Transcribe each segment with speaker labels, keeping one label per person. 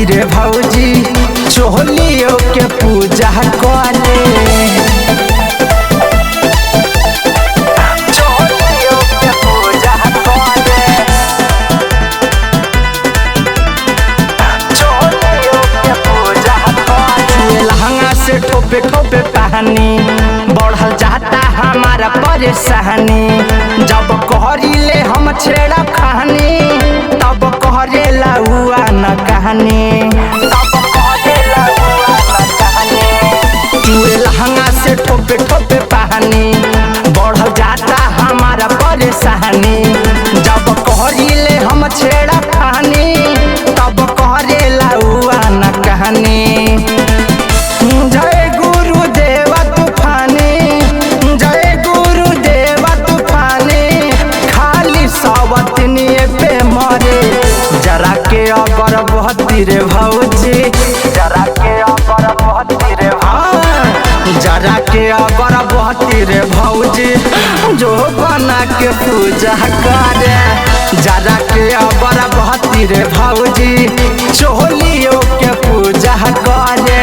Speaker 1: बहती रे भौजी चोलियों के पूजा करे। ठोपे ठोपे पानी बढ़ल जाता हमारा परेशानी। जब कहरीले हम छेड़ा खानी तब कहरेला हुआ न कहानी। लहंगा से ठोपे ठोपे पानी बढ़ल जाता हमारा परेशानी। जब कहरीले हम छेड़ा खानी तब कहरेला हुआ न कहानी। जय गुरुदेव तूफानी, जय गुरुदेव तूफानी, खाली सवतनिए पे मरे। जरा के अगर बहती रे भौजी, जरा के अगर बहती रे जरा के अगर बहती रे भौजी जो बना के पूजा करे। जरा के अगर बहती रे भौजी चोलियों के पूजा करे।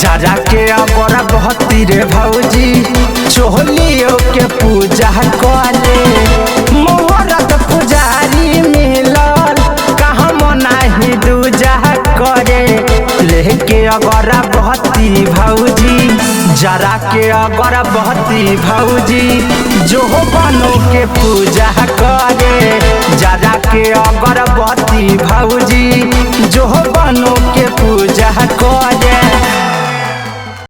Speaker 1: जरा के अगर बहती रे भौजी चोलियों के पूजा करे। मोहरत पुजारी मिलल कहाँ मनाही दूजा करे। लेके अगर बहती भौजी, जरा के अगर बहती भौजी जो बनो के पूजा करे। जरा के अगर बहती भौजी जो बनो के पूजा करे।